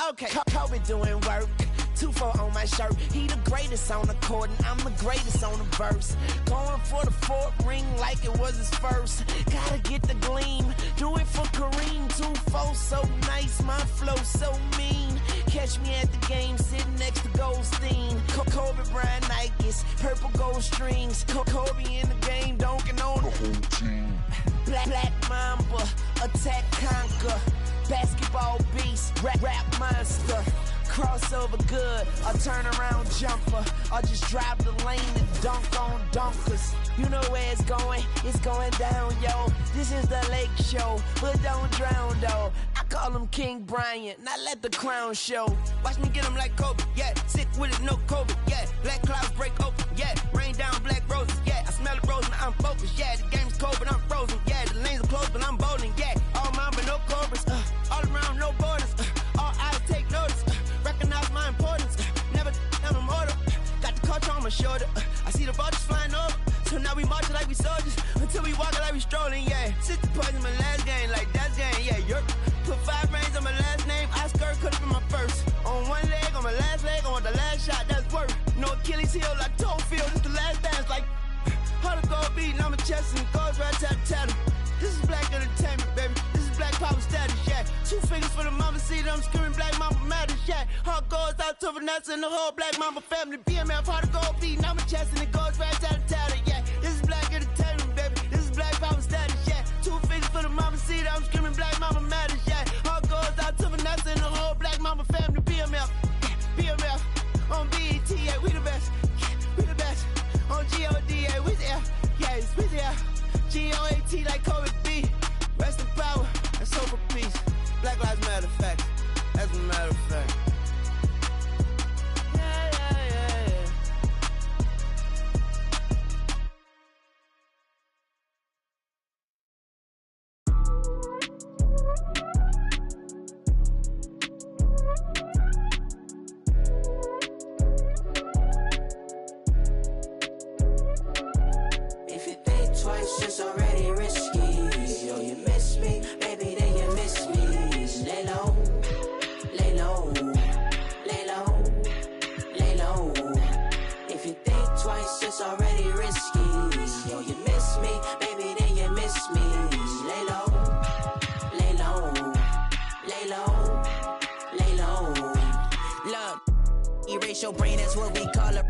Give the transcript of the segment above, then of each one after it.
Okay, Kobe doing work. 2-4 on my shirt. He the greatest on the court, and I'm the greatest on the verse. Going for the fourth ring like it was his first. Gotta get the gleam. Do it for Kareem. 2-4 so nice, my flow so mean. Catch me at the game sitting next to Goldstein. Kobe Bryant Nikes, purple gold strings. Kobe in the game, dunking on the whole team. Black Mamba, attack conquer. Basketball beast, rap monster. Crossover good, a turnaround jumper, or just drive the lane and dunk on dunkers. You know where it's going down, yo. This is the Lake Show, but don't drown, though. I call him King Bryant, not let the crown show. Watch me get him like Kobe, yeah. Sick with it, no COVID, yeah. Black clouds break open, yeah. Rain down black roses, yeah. I smell the rose, now I'm focused, yeah. The game's cold, but I'm frozen, yeah. The lanes are closed, but I'm bowling, yeah. All mine, but no cobras, all around, no borders, all eyes take notice. Recognize my importance, never down a mortar. Got the culture on my shoulder, I see the vultures flying over. So now we marching like we soldiers, until we walking like we strolling, yeah. 60 points in my last game, like that's game, yeah. You're put 5 rings on my last name, I skirt could've been my first. On one leg, on my last leg, on the last shot, that's work. No Achilles heel like toe field, this the last dance, like how the gold beating on my chest and it goes right tat. This is black entertainment, baby. This is black power status, yeah. 2 fingers for the mama, see them screaming black mama matters, yeah. Heart goes out to Vanessa and the whole black mama family. BMF, how the gold beating on my chest and it goes right tat, yeah. This is black entertainment, baby. This is black power status, yeah. 2 fingers for the mama, see them screaming black mama matters, yeah. Heart goes out to Vanessa and the whole black mama family. BMF, on BET, yeah, we the best, we the best. On GODA, we there, yeah, we there. GOAT like Kobe B. Rest in power and soul for peace. Black Lives Matter fact. As a matter of fact. It's already risky. Yo, you miss me, baby, then you miss me. Lay low, lay low, lay low, lay low. If you think twice, it's already risky. Yo, you miss me, baby, then you miss me. Lay low, lay low, lay low, lay low. Look, erase your brain, that's what we call it.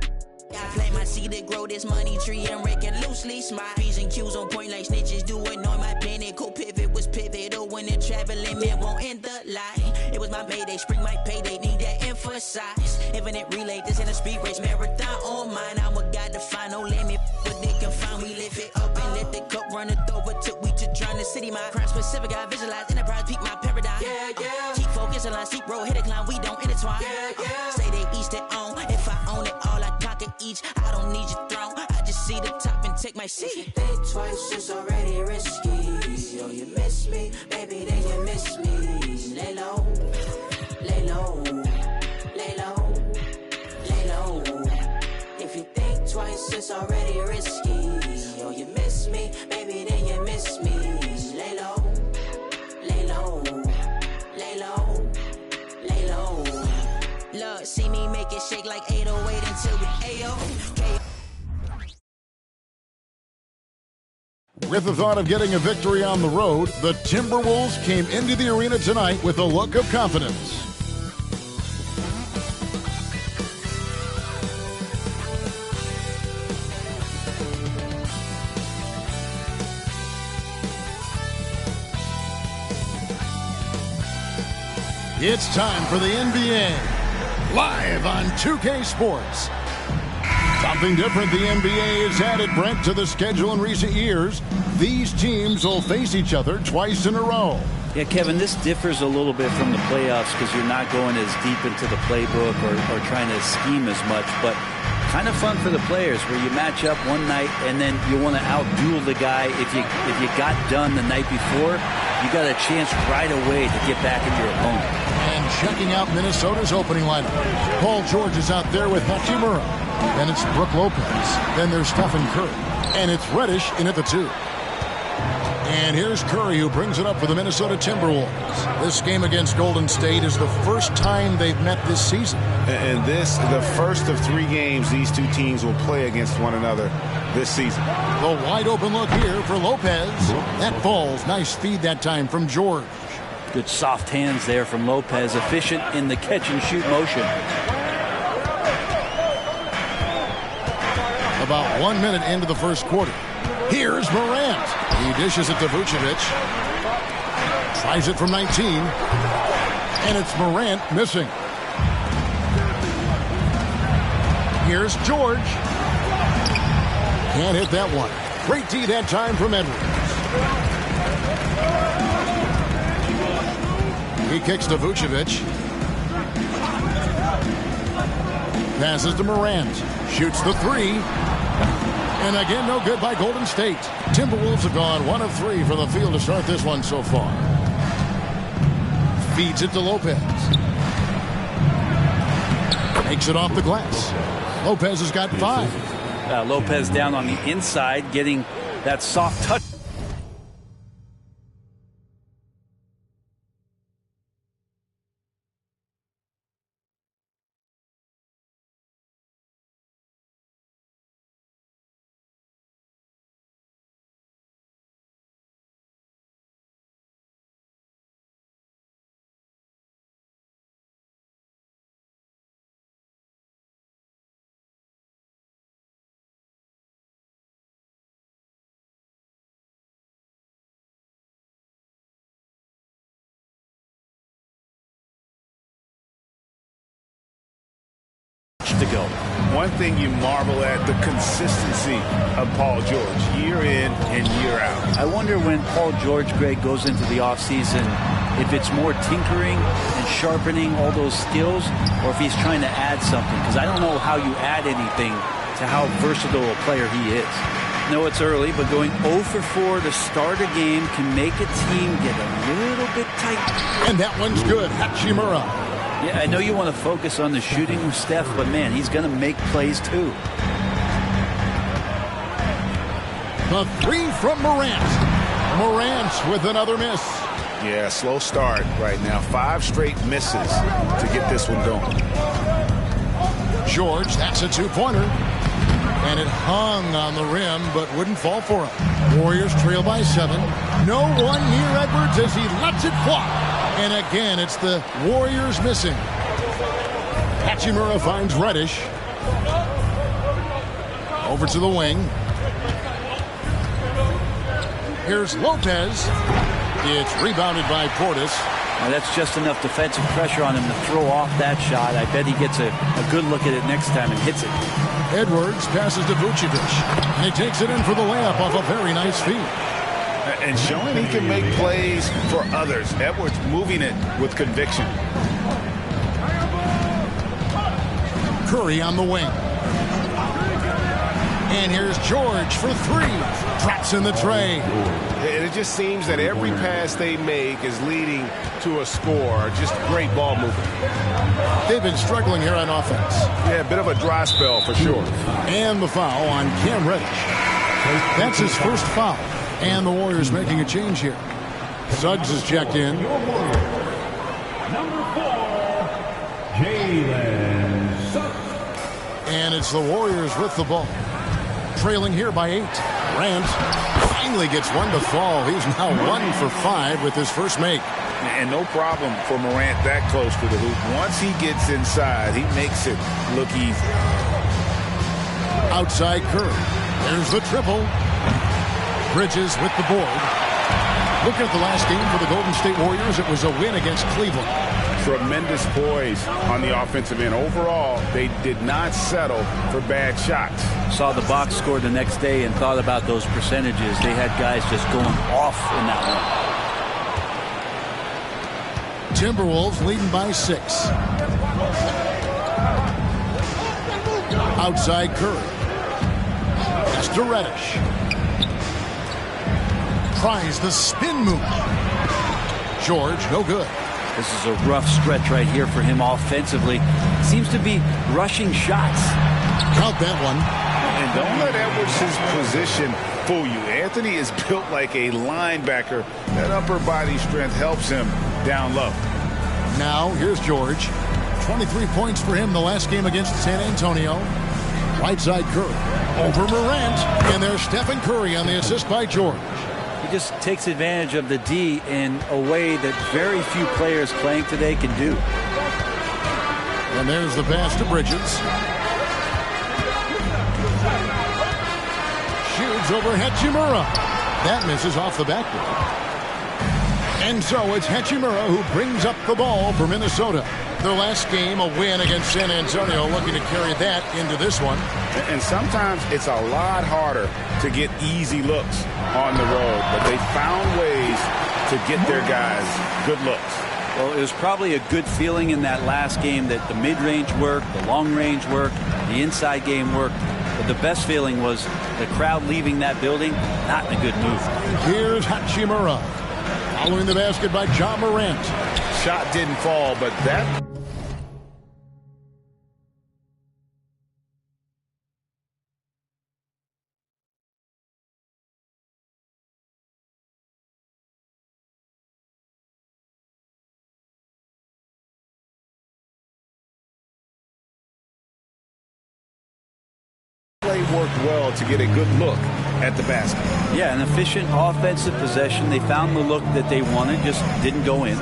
I plant my seed to grow this money tree and rake it loosely. Smile P's and Q's on point like snitches do it. On my pinnacle pivot was pivotal when it traveling man won't end the line. It was my mayday, spring my payday, need that emphasize. Infinite relay, this in a speed race marathon on mine. I'm a guy to find no limit, but they can find. We lift it up and let the cup run it over. Took we to drown the city. My crime specific, I visualize enterprise, peak my paradigm. Yeah, yeah. Keep focused, line, seek road, hit a climb. We don't intertwine. Yeah, yeah. Say they each their own. If I own it all, I conquer each. I don't need your throne. I just see the top and take my seat. If you think twice, it's already risky. Yo, you miss me, baby, then you miss me. Lay low, lay low, lay low, lay low. If you think twice, it's already risky. Yo, you miss me, baby, then you miss me. Lay low, lay low, lay low, lay low. Look, see me make it shake like 808 until we AO. With the thought of getting a victory on the road, the Timberwolves came into the arena tonight with a look of confidence. It's time for the NBA, live on 2K Sports. Something different the NBA has added, Brent, to the schedule in recent years. These teams will face each other twice in a row. Yeah, Kevin, this differs a little bit from the playoffs because you're not going as deep into the playbook or trying to scheme as much, but kind of fun for the players where you match up one night and then you want to outduel the guy. If you got done the night before, you got a chance right away to get back at your opponent. And checking out Minnesota's opening lineup. Paul George is out there with Hachimura. Then it's Brook Lopez. Then there's Stephen Curry. And it's Reddish in at the 2. And here's Curry, who brings it up for the Minnesota Timberwolves. This game against Golden State is the first time they've met this season. And this, the first of 3 games these two teams will play against one another this season. The wide open look here for Lopez. That falls. Nice feed that time from George. Good soft hands there from Lopez. Efficient in the catch and shoot motion. About 1 minute into the first quarter. Here's Morant. He dishes it to Vucevic. Tries it from 19. And it's Morant missing. Here's George. Can't hit that one. Great D that time from Edwards. He kicks to Vucevic. Passes to Morant. Shoots the 3. And again, no good by Golden State. Timberwolves have gone 1 of 3 from the field to start this one so far. Feeds it to Lopez. Takes it off the glass. Lopez has got 5. Lopez down on the inside, getting that soft touch. To go. One thing you marvel at, the consistency of Paul George, year in and year out. I wonder when Paul George, Greg, goes into the offseason, if it's more tinkering and sharpening all those skills, or if he's trying to add something. Because I don't know how you add anything to how versatile a player he is. No, it's early, but going 0 for 4 to start a game can make a team get a little bit tight. And that one's good. Hachimura. Yeah, I know you want to focus on the shooting with Steph, but man, he's going to make plays too. The 3 from Morant. Morant with another miss. Yeah, slow start right now. 5 straight misses to get this one going. George, that's a 2-pointer. And it hung on the rim, but wouldn't fall for him. Warriors trail by 7. No one near Edwards as he lets it fly. And again, it's the Warriors missing. Hachimura finds Reddish. Over to the wing. Here's Lopez. It's rebounded by Portis. Now that's just enough defensive pressure on him to throw off that shot. I bet he gets a good look at it next time and hits it. Edwards passes to Vucevic. And he takes it in for the layup off a very nice feed. And showing he can make plays for others. Edwards moving it with conviction. Curry on the wing. And here's George for 3. Drops in the tray. And it just seems that every pass they make is leading to a score. Just great ball movement. They've been struggling here on offense. Yeah, a bit of a dry spell for sure. And the foul on Cam Reddish. That's his first foul. And the Warriors making a change here. Suggs is checked in. Number 4, Jalen Suggs. And it's the Warriors with the ball. Trailing here by 8. Grant finally gets one to fall. He's now 1 for 5 with his first make. And no problem for Morant that close to the hoop. Once he gets inside, he makes it look easy. Outside Curry. There's the triple. Bridges with the board. Looking at the last game for the Golden State Warriors, it was a win against Cleveland. Tremendous poise on the offensive end. Overall, they did not settle for bad shots. Saw the box score the next day and thought about those percentages. They had guys just going off in that one. Timberwolves leading by 6. Outside Curry. That's to Reddish. Tries the spin move. George, no good. This is a rough stretch right here for him offensively. Seems to be rushing shots. Count that one. And don't let Edwards' position fool you. Anthony is built like a linebacker. That upper body strength helps him down low. Now, here's George. 23 points for him the last game against San Antonio. Right side Curry. Over Morant. And there's Stephen Curry on the assist by George. He just takes advantage of the D in a way that very few players playing today can do. And there's the pass to Bridges. Shoots over Hachimura. That misses off the backboard. And so it's Hachimura who brings up the ball for Minnesota. Their last game, a win against San Antonio, looking to carry that into this one. And sometimes it's a lot harder to get easy looks on the road, but they found ways to get their guys good looks. Well, it was probably a good feeling in that last game that the mid-range worked, the long-range worked, the inside game worked. But the best feeling was the crowd leaving that building, not in a good mood. Here's Hachimura. Following the basket by John Morant. Shot didn't fall, but that... play worked well to get a good look at the basket. Yeah, an efficient offensive possession. They found the look that they wanted, just didn't go in.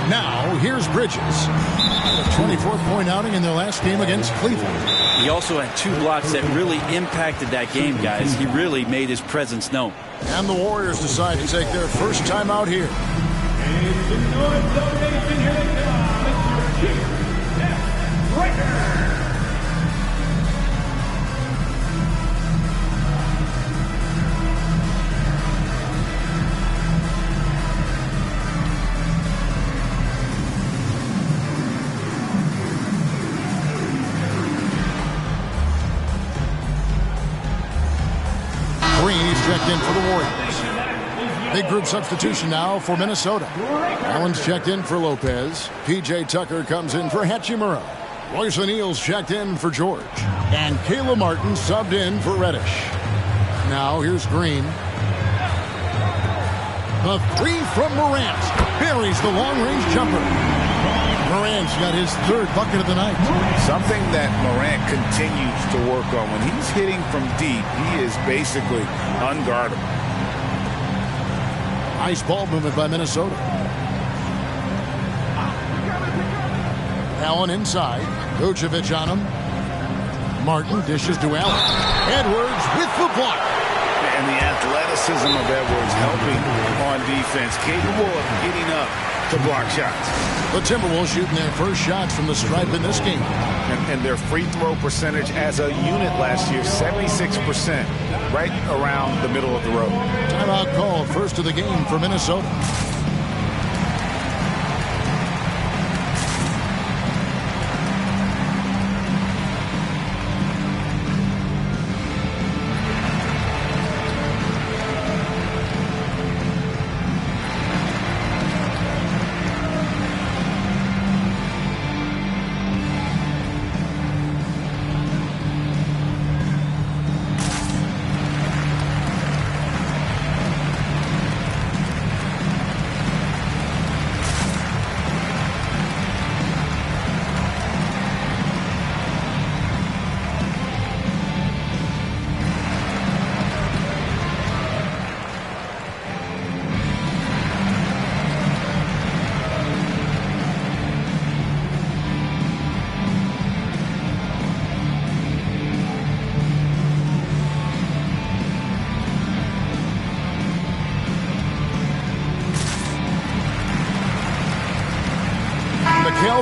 Now, here's Bridges. A 24-point outing in their last game against Cleveland. He also had 2 blocks that really impacted that game, guys. He really made his presence known. And the Warriors decide to take their first time out here. Checked in for the Warriors. Big group substitution now for Minnesota. Allen's checked in for Lopez. P.J. Tucker comes in for Hachimura. Royce O'Neal's checked in for George. And Kayla Martin subbed in for Reddish. Now here's Green. The three from Morant. Buries the long-range jumper. Morant's got his 3rd bucket of the night. Something that Morant continues to work on. When he's hitting from deep, he is basically unguardable. Nice ball movement by Minnesota. Allen inside. Vucevic on him. Martin dishes to Allen. Edwards with the block. And the athleticism of Edwards helping on defense, capable of getting up to block shots. The Timberwolves shooting their first shots from the stripe in this game. And their free throw percentage as a unit last year, 76%, right around the middle of the road. Timeout called, first of the game for Minnesota.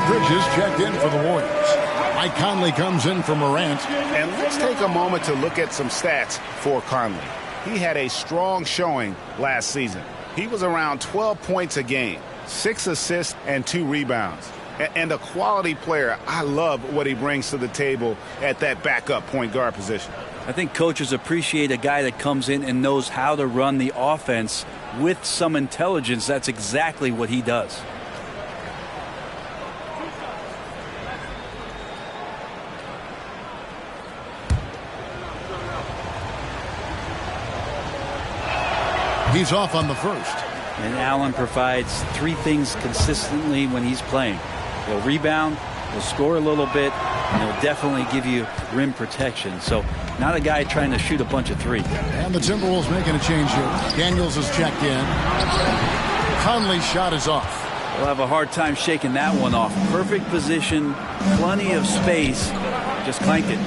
Bridges checked in for the Warriors. Mike Conley comes in for Morant. And let's take a moment to look at some stats for Conley. He had a strong showing last season. He was around 12 points a game, 6 assists and 2 rebounds. And a quality player. I love what he brings to the table at that backup point guard position. I think coaches appreciate a guy that comes in and knows how to run the offense with some intelligence. That's exactly what he does. He's off on the first. And Allen provides three things consistently when he's playing. He'll rebound, he'll score a little bit, and he'll definitely give you rim protection. So not a guy trying to shoot a bunch of three. And the Timberwolves making a change here. Daniels is checked in. Conley's shot is off. We'll have a hard time shaking that one off. Perfect position, plenty of space. Just clanked it.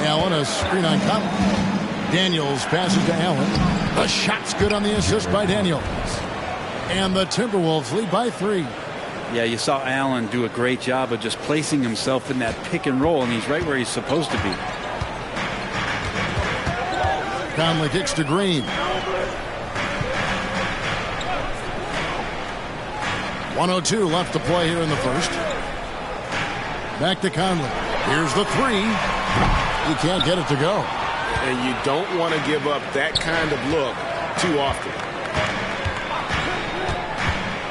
Allen, a screen on Conley. Daniels passes to Allen. The shot's good on the assist by Daniels. And the Timberwolves lead by 3. Yeah, you saw Allen do a great job of just placing himself in that pick and roll, and he's right where he's supposed to be. Conley kicks to Green. 1:02 left to play here in the first. Back to Conley. Here's the three. He can't get it to go. And you don't want to give up that kind of look too often.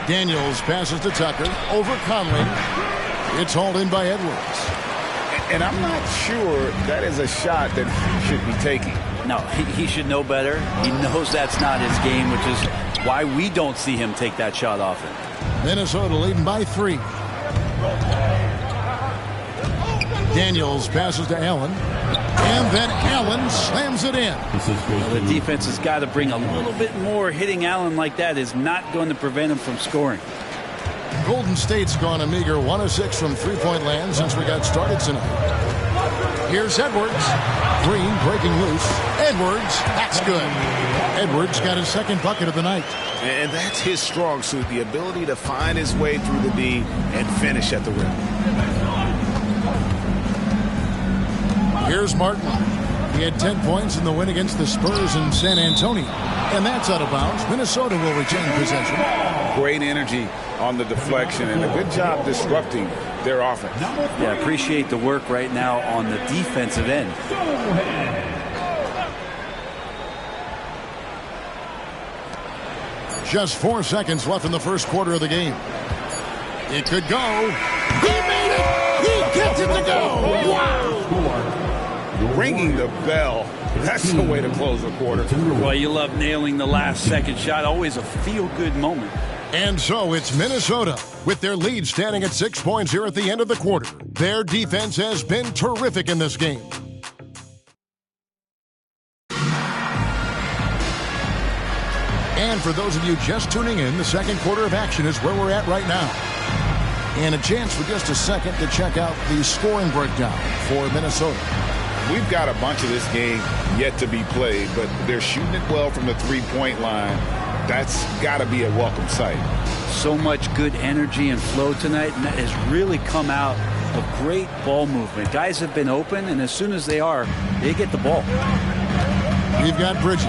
Daniels passes to Tucker. Over Conley. It's hauled in by Edwards. And I'm not sure that is a shot that he should be taking. No, he should know better. He knows that's not his game, which is why we don't see him take that shot often. Minnesota leading by 3. Daniels passes to Allen. And then Allen slams it in. Well, the defense has got to bring a little bit more. Hitting Allen like that is not going to prevent him from scoring. Golden State's gone a meager 1 of 6 from three-point land since we got started tonight. Here's Edwards. Green breaking loose. Edwards, that's good. Edwards got his second bucket of the night. And that's his strong suit, the ability to find his way through the D and finish at the rim. Here's Martin. He had 10 points in the win against the Spurs in San Antonio. And that's out of bounds. Minnesota will retain possession. Great energy on the deflection and a good job disrupting their offense. Yeah, appreciate the work right now on the defensive end. Just 4 seconds left in the first quarter of the game. It could go. He made it! He gets it to go! Wow! Ringing the bell. That's the way to close a quarter. Well, you love nailing the last second shot. Always a feel-good moment. And so it's Minnesota with their lead standing at 6 points here at the end of the quarter. Their defense has been terrific in this game. And for those of you just tuning in, the second quarter of action is where we're at right now. And a chance for just a second to check out the scoring breakdown for Minnesota. We've got a bunch of this game yet to be played, but they're shooting it well from the three-point line. That's got to be a welcome sight. So much good energy and flow tonight, and that has really come out of great ball movement. Guys have been open, and as soon as they are, they get the ball. We've got Bridges.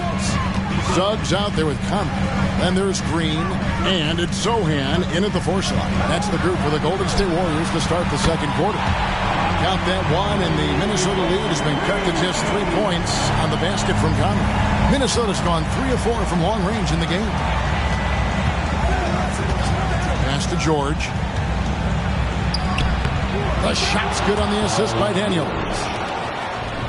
Suggs out there with Conley. Then there's Green, and it's Zohan in at the force line. That's the group for the Golden State Warriors to start the second quarter. Count that one, and the Minnesota lead has been cut to just 3 points on the basket from Conley. Minnesota's gone 3 of 4 from long range in the game. Pass to George. The shot's good on the assist by Daniels.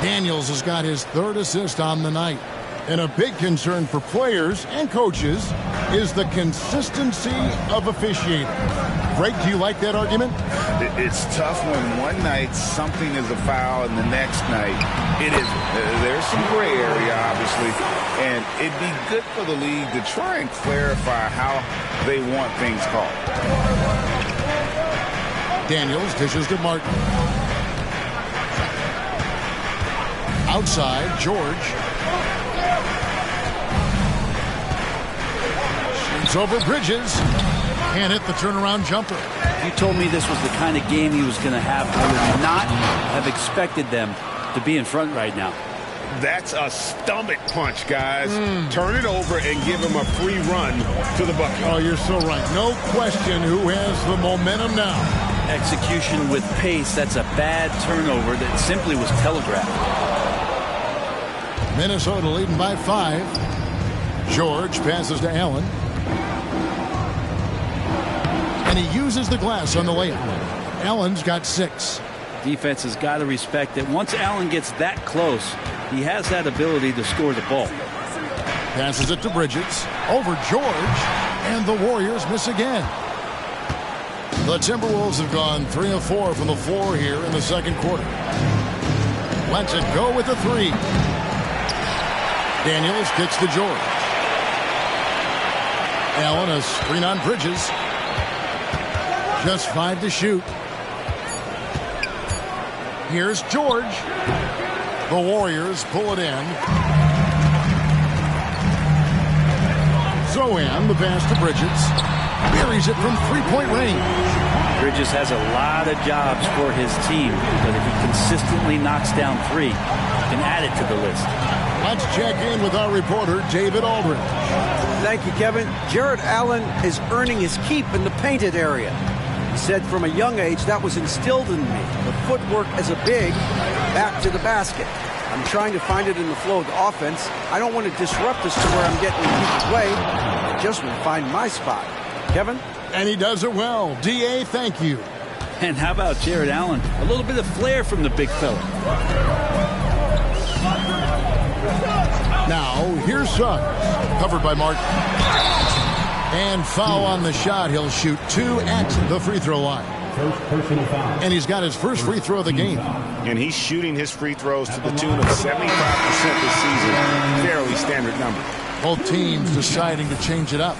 Daniels has got his 3rd assist on the night. And a big concern for players and coaches is the consistency of officiating. Greg, do you like that argument? It's tough when one night something is a foul and the next night it isn't. There's some gray area, obviously, and it'd be good for the league to try and clarify how they want things called. Daniels dishes to Martin. Outside, George. Shoots over Bridges. Can't hit the turnaround jumper. If you told me this was the kind of game he was going to have, I would not have expected them to be in front right now. That's a stomach punch, guys. Turn it over and give him a free run to the bucket. Oh, you're so right. No question who has the momentum now. Execution with pace, that's a bad turnover that simply was telegraphed. Minnesota leading by 5. George passes to Allen. And he uses the glass on the layup. Allen's got 6. Defense has got to respect that once Allen gets that close, he has that ability to score the ball. Passes it to Bridges. Over George. And the Warriors miss again. The Timberwolves have gone 3 of 4 from the floor here in the second quarter. Lets it go with the three. Daniels kicks to George. Allen a screen on Bridges. Just 5 to shoot. Here's George. The Warriors pull it in. Zohan, the pass to Bridges. Buries it from three-point range. Bridges has a lot of jobs for his team, but if he consistently knocks down three, he can add it to the list. Let's check in with our reporter, David Aldridge. Thank you, Kevin. Jared Allen is earning his keep in the painted area. He said from a young age that was instilled in me. The footwork as a big, back to the basket. I'm trying to find it in the flow of the offense. I don't want to disrupt us to where I'm getting in people's way. I just want to find my spot. Kevin? And he does it well. D.A., thank you. And how about Jared Allen? A little bit of flair from the big fella. Now, here's Suggs. Covered by Martin. And foul on the shot. He'll shoot 2 at the free throw line. And he's got his first free throw of the game. And he's shooting his free throws to the tune of 75% this season. Fairly standard number. Both teams deciding to change it up.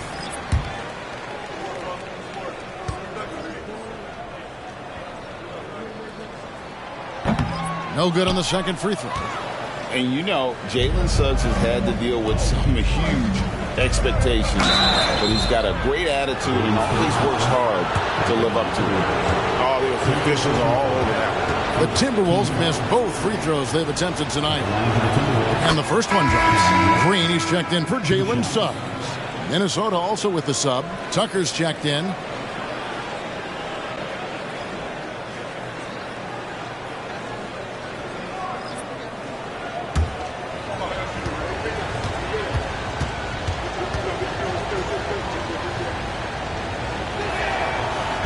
No good on the second free throw. And you know, Jalen Suggs has had to deal with some huge expectations, but he's got a great attitude and always works hard to live up to them. All the officials are all over that. The Timberwolves missed both free throws they've attempted tonight. And the first one drops. Green, he's checked in for Jalen Suggs. Minnesota also with the sub. Tucker's checked in.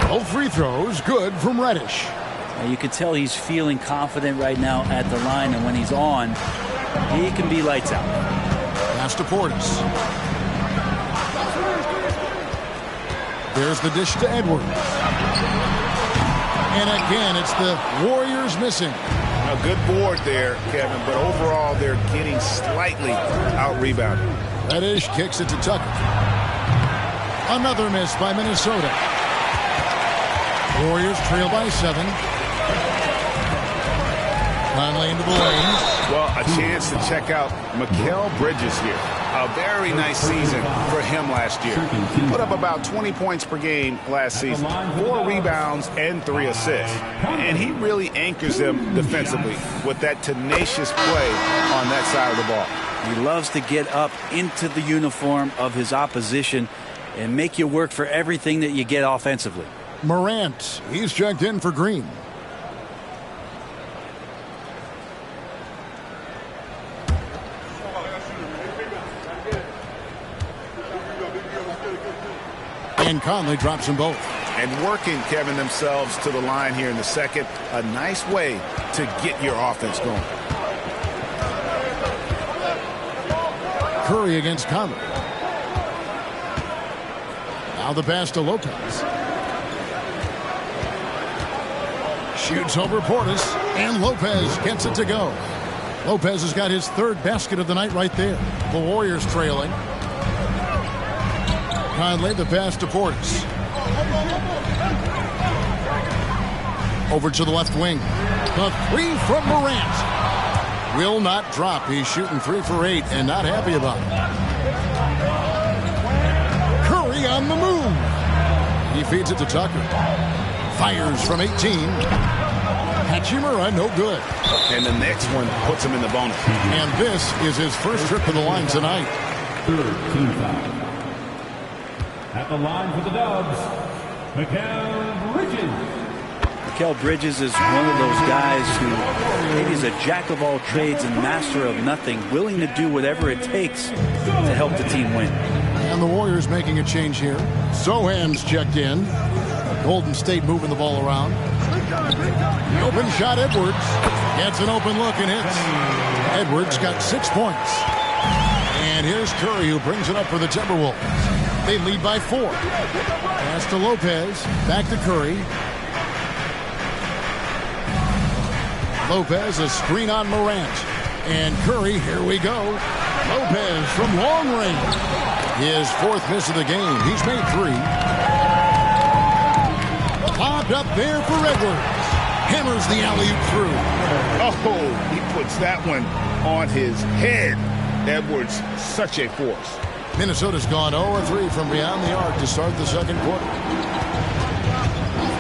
Both free throws good from Reddish. You can tell he's feeling confident right now at the line, and when he's on, he can be lights out. Pass to Portis. There's the dish to Edwards. And again, it's the Warriors missing. A good board there, Kevin, but overall they're getting slightly out-rebounded. Reddish kicks it to Tucker. Another miss by Minnesota. Warriors trail by 7. Conley into the lane. Well, a chance to check out Mikal Bridges here. A very nice season for him last year. Put up about 20 points per game last season. 4 rebounds and 3 assists. And he really anchors them defensively with that tenacious play on that side of the ball. He loves to get up into the uniform of his opposition and make you work for everything that you get offensively. Morant, he's checked in for Green. And Conley drops them both. And working, Kevin, themselves to the line here in the second. A nice way to get your offense going. Curry against Conley. Now the pass to Lopez. Shoots over Portis, and Lopez gets it to go. Lopez has got his 3rd basket of the night right there. The Warriors trailing. Conley, the pass to Portis. Over to the left wing. The 3 from Morant. Will not drop. He's shooting 3 for 8 and not happy about it. Curry on the move. He feeds it to Tucker. Fires from 18. Hachimura, no good. And the next one puts him in the bonus. And this is his first trip to the line tonight. 13 foul. At the line for the Dubs, Mikal Bridges. Mikal Bridges is one of those guys who maybe is a jack of all trades and master of nothing, willing to do whatever it takes to help the team win. And the Warriors making a change here. Zohan's checked in. Golden State moving the ball around. The open shot, Edwards. Gets an open look and hits. Edwards got 6 points. And here's Curry, who brings it up for the Timberwolves. They lead by 4. Pass to Lopez. Back to Curry. Lopez, a screen on Morant. And Curry, here we go. Lopez from long range. His 4th miss of the game. He's made 3. Popped up there for Edwards. Hammers the alley-oop through. Oh, he puts that one on his head. Edwards, such a force. Minnesota's gone 0-3 from beyond the arc to start the second quarter.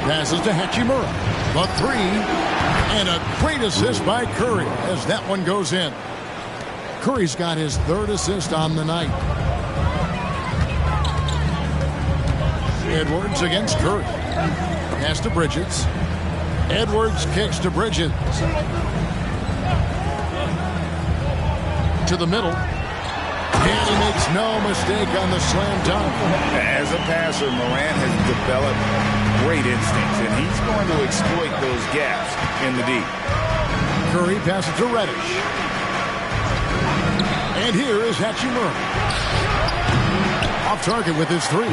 Passes to Hachimura. The 3. And a great assist by Curry as that one goes in. Curry's got his 3rd assist on the night. Edwards against Curry. Pass to Bridges. Edwards kicks to Bridges. To the middle. And he makes no mistake on the slam dunk. As a passer, Morant has developed great instincts, and he's going to exploit those gaps in the D. Curry passes to Reddish. And here is Hachimura. Off target with his 3.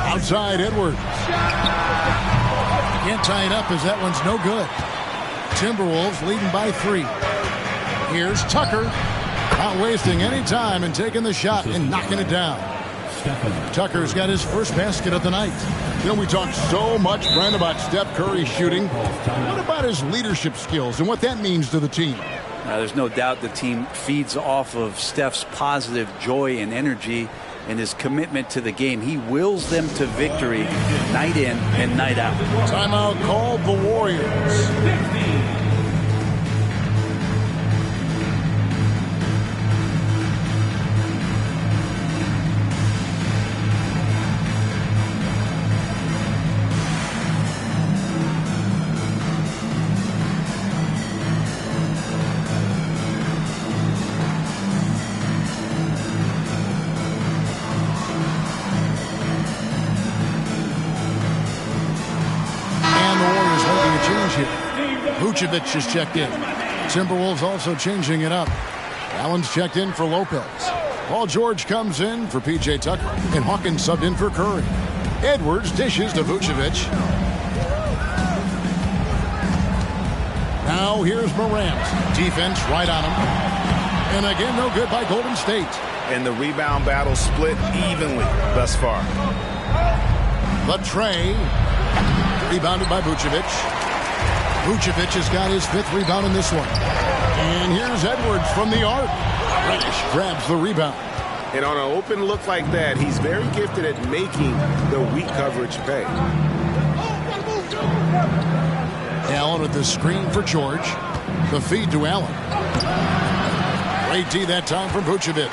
Outside Edwards. Can't tie it up as that one's no good. Timberwolves leading by 3. Here's Tucker. Not wasting any time and taking the shot and knocking it down. Tucker's got his 1st basket of the night. You know, we talk so much, Brent, about Steph Curry shooting. What about his leadership skills and what that means to the team? There's no doubt the team feeds off of Steph's positive joy and energy and his commitment to the game. He wills them to victory night in and night out. Timeout called the Warriors. Vucevic has checked in. Timberwolves also changing it up. Allen's checked in for Lopez. Paul George comes in for P.J. Tucker. And Hawkins subbed in for Curry. Edwards dishes to Vucevic. Now here's Morant. Defense right on him. And again, no good by Golden State. And the rebound battle split evenly thus far. The tray. Rebounded by Vucevic. Vucevic has got his 5th rebound in this one. And here's Edwards from the arc. Reddish grabs the rebound. And on an open look like that, he's very gifted at making the weak coverage pay. Allen with the screen for George. The feed to Allen. Great D that time from Vucevic.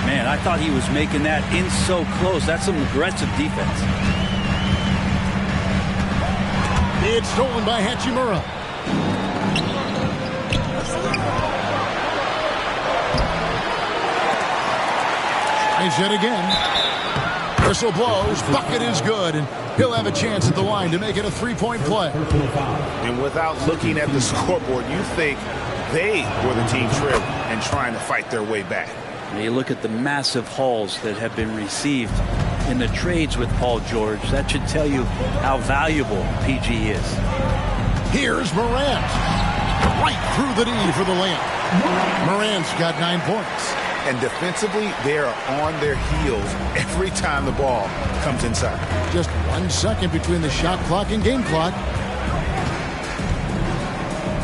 Man, I thought he was making that in so close. That's some aggressive defense. It's stolen by Hachimura. Tries it again. Whistle blows. Bucket is good. And he'll have a chance at the line to make it a 3-point play. And without looking at the scoreboard, you think they were the team trailing and trying to fight their way back. Now you look at the massive hauls that have been received in the trades with Paul George. That should tell you how valuable PG is. Here's Morant. Right through the D for the layup. Morant's got 9 points. And defensively, they are on their heels every time the ball comes inside. Just 1 second between the shot clock and game clock.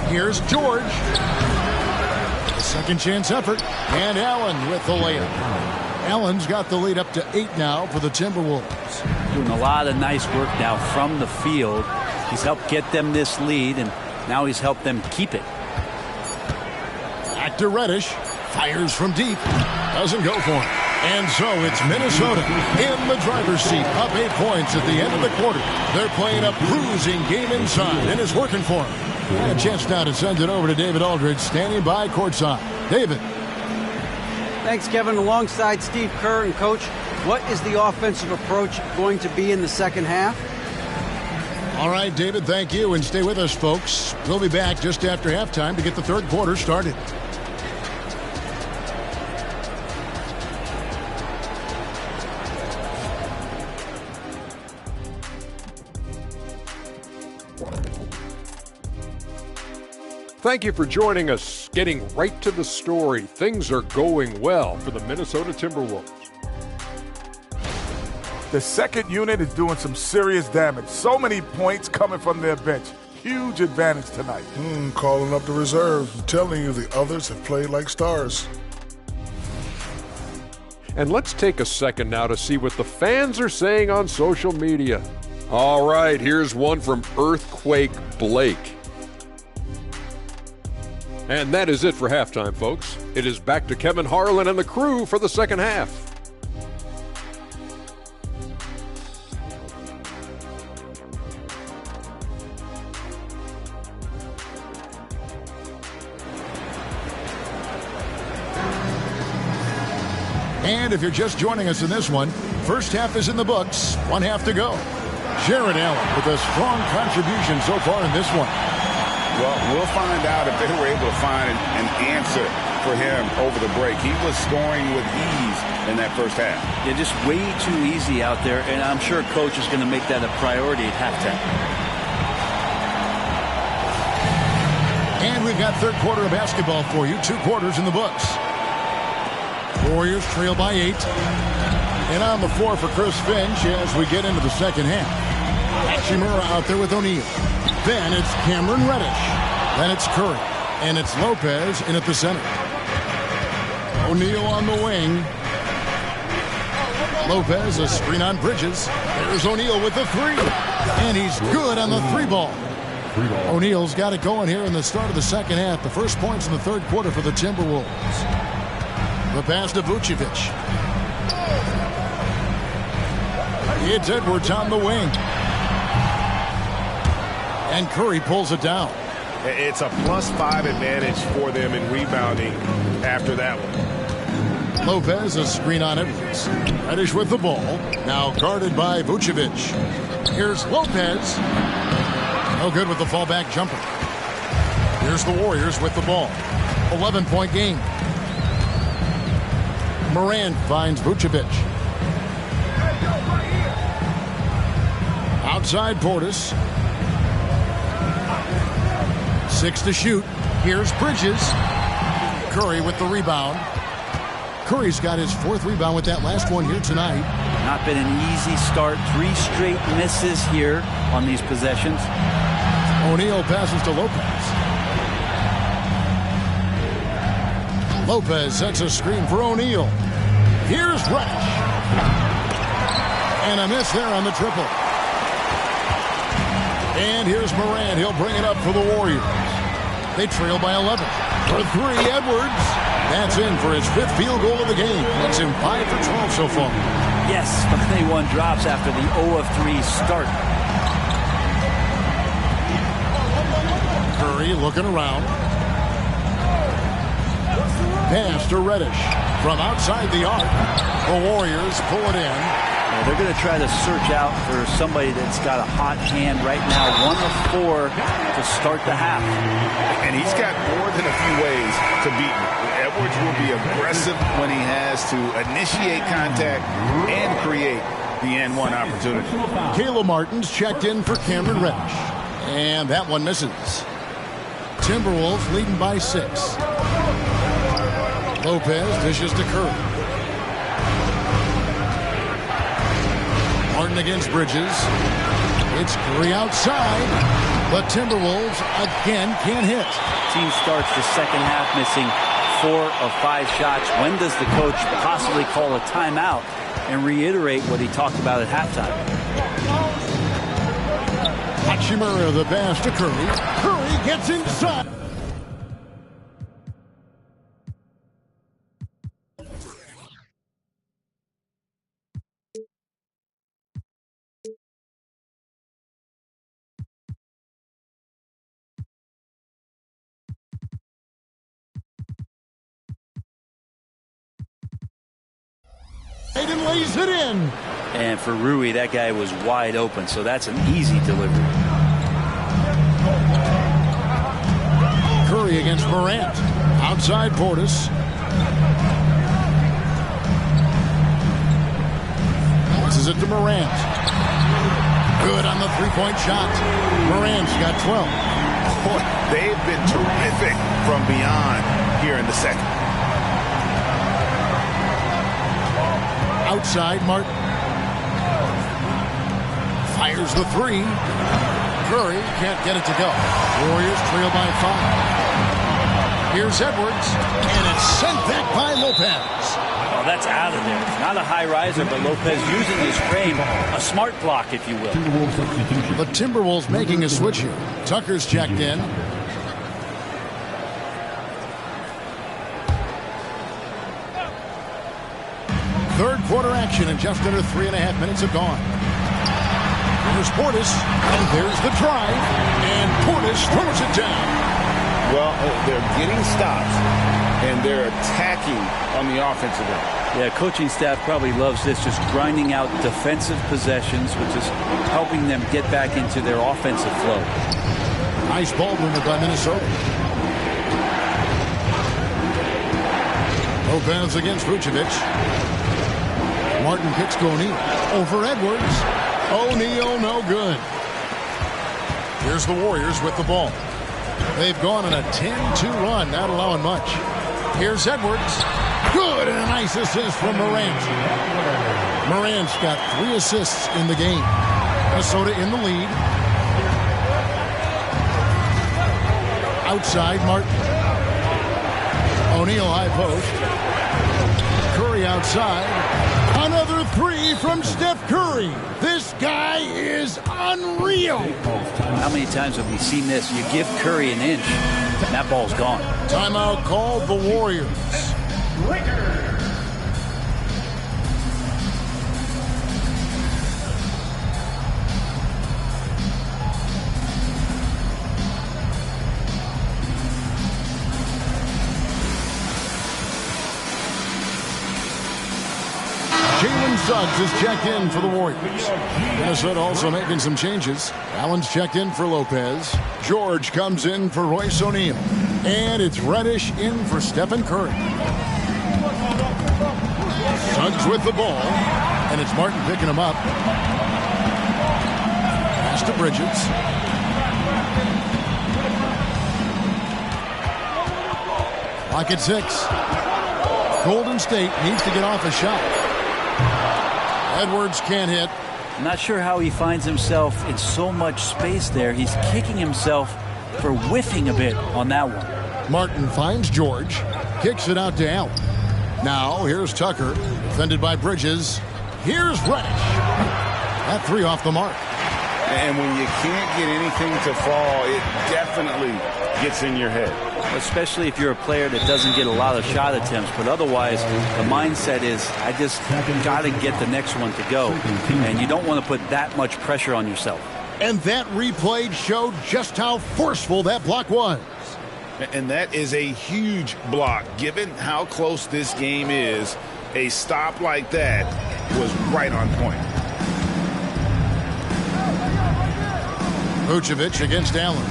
Here's George. A second chance effort. And Allen with the layup. Allen's got the lead up to 8 now for the Timberwolves. Doing a lot of nice work now from the field. He's helped get them this lead, and now he's helped them keep it. Back to Reddish. Fires from deep. Doesn't go for it. And so it's Minnesota in the driver's seat. Up 8 points at the end of the quarter. They're playing a bruising game inside, and it's working for them. And a chance now to send it over to David Aldridge, standing by courtside. David. Thanks, Kevin. Alongside Steve Kerr and Coach, what is the offensive approach going to be in the second half? All right, David, thank you. And stay with us, folks. We'll be back just after halftime to get the third quarter started. Thank you for joining us. Getting right to the story. Things are going well for the Minnesota Timberwolves. The second unit is doing some serious damage. So many points coming from their bench. Huge advantage tonight. Calling up the reserves. I'm telling you, the others have played like stars. And let's take a second now to see what the fans are saying on social media. All right, here's one from Earthquake Blake. And that is it for halftime, folks. It is back to Kevin Harlan and the crew for the second half. And if you're just joining us in this one, first half is in the books, one half to go. Jared Allen with a strong contribution so far in this one. Well, we'll find out if they were able to find an answer for him over the break. He was scoring with ease in that first half. Yeah, just way too easy out there, and I'm sure coach is going to make that a priority at halftime. And we've got third quarter of basketball for you, 2 quarters in the books. Warriors trail by 8. And on the floor for Chris Finch as we get into the second half. Hachimura out there with O'Neal. Then it's Cameron Reddish. Then it's Curry. And it's Lopez in at the center. O'Neal on the wing. Lopez, a screen on Bridges. There's O'Neal with the 3. And he's good on the 3 ball. O'Neal's got it going here in the start of the second half. The first points in the third quarter for the Timberwolves. The pass to Vucevic. It's Edwards on the wing. And Curry pulls it down. It's a +5 advantage for them in rebounding after that one. Lopez, a screen on Edwards. Reddish with the ball. Now guarded by Vucevic. Here's Lopez. No good with the fallback jumper. Here's the Warriors with the ball. 11-point game. Moran finds Vucevic. Outside Portis. 6 to shoot. Here's Bridges. Curry with the rebound. Curry's got his 4th rebound with that last one here tonight. Not been an easy start. 3 straight misses here on these possessions. O'Neal passes to Lopez. Lopez sets a screen for O'Neal. Here's Reddish. And a miss there on the triple. And here's Moran. He'll bring it up for the Warriors. They trail by 11. For 3, Edwards. That's in for his 5th field goal of the game. Makes him 5 for 12 so far. Yes, finally one drops after the 0 of 3 start. Curry looking around. Pass to Reddish. From outside the arc, the Warriors pull it in. Yeah, they're going to try to search out for somebody that's got a hot hand right now. 1 of 4 to start the half. And he's got more than a few ways to beat him. Edwards will be aggressive when he has to initiate contact and create the N1 opportunity. Caleb Martin's checked in for Cameron Reddish. And that one misses. Timberwolves leading by 6. Lopez dishes to Curry. Martin against Bridges. It's Curry outside. But Timberwolves again can't hit. Team starts the second half missing 4 of 5 shots. When does the coach possibly call a timeout and reiterate what he talked about at halftime? Hachimura the pass to Curry. Curry gets inside. And lays it in. And for Rui, that guy was wide open, so that's an easy delivery. 3 against Morant. Outside Portis. Passes it to Morant. Good on the three-point shot. Morant's got 12. Boy, they've been terrific from beyond here in the second. Outside, Martin. Fires the 3. Curry can't get it to go. Warriors trail by 5. Here's Edwards, and it's sent back by Lopez. Oh, that's out of there. Not a high riser, but Lopez using his frame. A smart block, if you will. The Timberwolves making a switch here. Tucker's checked in. Third quarter action, and just under 3.5 minutes have gone. There's Portis, and there's the drive, and Portis throws it down. Well, they're getting stops, and they're attacking on the offensive end. Yeah, coaching staff probably loves this, just grinding out defensive possessions, which is helping them get back into their offensive flow. Nice ball movement by Minnesota. Lopez against Vucevic. Martin kicks to O'Neal. Over Edwards. O'Neal no good. Here's the Warriors with the ball. They've gone on a 10-2 run, not allowing much. Here's Edwards. Good, and a nice assist from Morant. Morant's got 3 assists in the game. Minnesota in the lead. Outside, Martin. O'Neal high post. Curry outside. Another 3 from Steph Curry. This guy is unreal. How many times have we seen this? You give Curry an inch, and that ball's gone. Timeout called the Warriors. Jalen Suggs is checked in for the Warriors. Minnesota also making some changes. Allen's checked in for Lopez. George comes in for Royce O'Neal. And it's Reddish in for Stephen Curry. Suggs with the ball. And it's Martin picking him up. Pass to Bridges. Clock at 6. Golden State needs to get off a shot. Edwards can't hit. I'm not sure how he finds himself in so much space there. He's kicking himself for whiffing a bit on that one. Martin finds George. Kicks it out to Allen. Now here's Tucker. Defended by Bridges. Here's Reddish. That 3 off the mark. And when you can't get anything to fall, it definitely gets in your head. Especially if you're a player that doesn't get a lot of shot attempts. But otherwise, the mindset is, I just got to get the next one to go. And you don't want to put that much pressure on yourself. And that replay showed just how forceful that block was. And that is a huge block. Given how close this game is, a stop like that was right on point. Vucevic against Allen.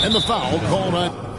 And the foul called on.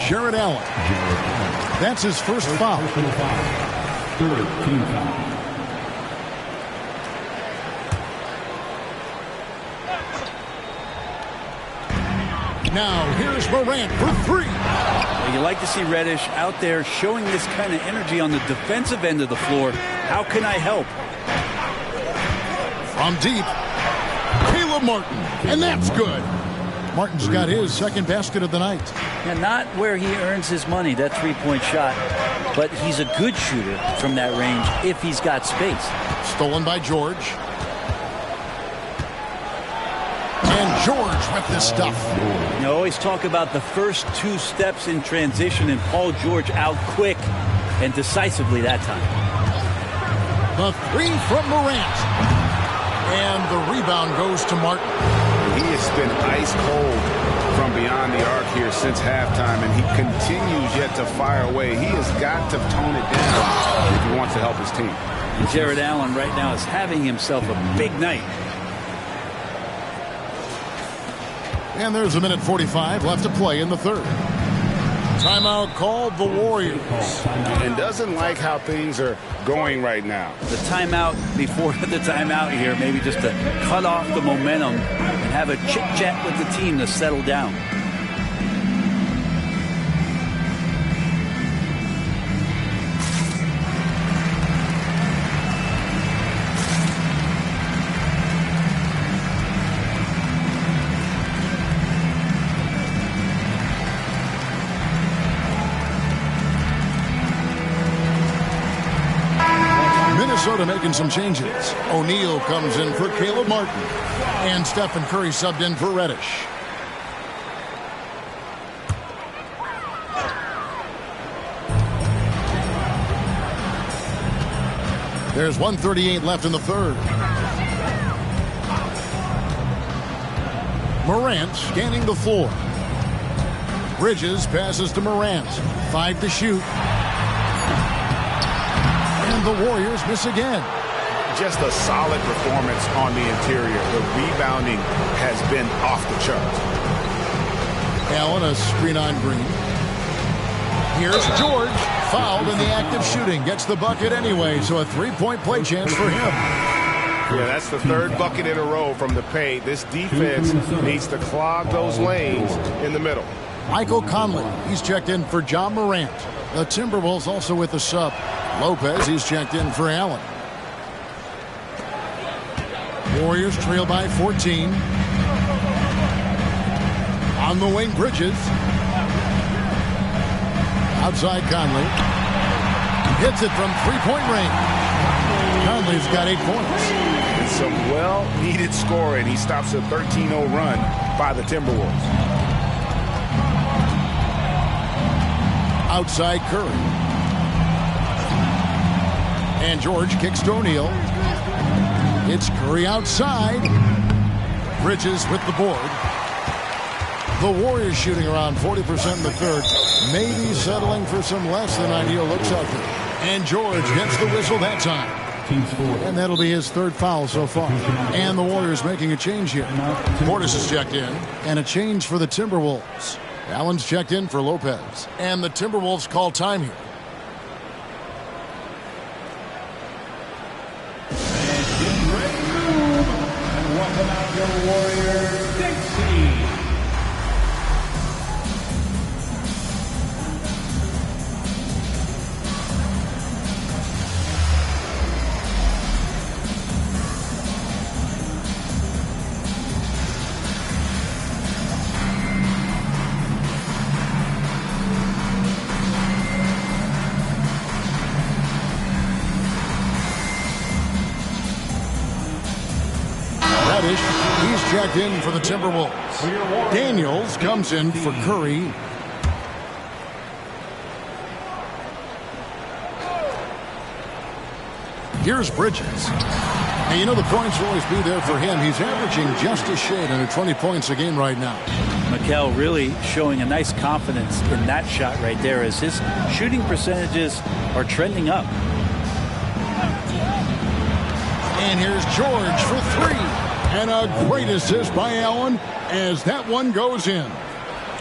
Jared Allen. That's his first foul. Third team foul. Now here's Morant for three. Well, you like to see Reddish out there showing this kind of energy on the defensive end of the floor. How can I help? From deep, Caleb Martin, and that's good. Martin's got his second basket of the night. Yeah, not where he earns his money, that three-point shot, but he's a good shooter from that range if he's got space. Stolen by George. And George with the stuff. You always talk about the first two steps in transition, and Paul George out quick and decisively that time. The three from Morant. And the rebound goes to Martin. He has been ice cold from beyond the arc here since halftime, and he continues yet to fire away. He has got to tone it down if he wants to help his team. And Jared Allen right now is having himself a big night. And there's a minute 45 left to play in the third. Timeout called the Warriors. And doesn't like how things are going right now. The timeout before the timeout here, maybe just to cut off the momentum and have a chit-chat with the team to settle down. Minnesota making some changes. O'Neal comes in for Caleb Martin. And Stephen Curry subbed in for Reddish. There's 1:38 left in the third. Morant scanning the floor. Bridges passes to Morant. 5 to shoot. And the Warriors miss again. Just a solid performance on the interior. The rebounding has been off the charts. Allen, a screen on Green. Here's George. Fouled in the act of shooting. Gets the bucket anyway, so a three-point play chance for him. Yeah, that's the third bucket in a row from the paint. This defense needs to clog those lanes in the middle. Michael Conley, he's checked in for John Morant. The Timberwolves also with the sub. Lopez, he's checked in for Allen. Warriors trail by 14. On the wing, Bridges. Outside Conley. Hits it from three-point range. Conley's got 8 points. It's some well-needed scoring. He stops a 13-0 run by the Timberwolves. Outside Curry. And George kicks to O'Neal. It's Curry outside. Bridges with the board. The Warriors shooting around 40% in the third. Maybe settling for some less than ideal looks out there. And George gets the whistle that time. And that'll be his third foul so far. And the Warriors making a change here. Portis is checked in. And a change for the Timberwolves. Allen's checked in for Lopez. And the Timberwolves call time here. And welcome out your Warriors, Dixie. He's checked in for the Timberwolves. Daniels comes in for Curry. Here's Bridges. And you know the points will always be there for him. He's averaging just a shade under 20 points a game right now. Mikel really showing a nice confidence in that shot right there as his shooting percentages are trending up. And here's George for three. And a great assist by Allen as that one goes in.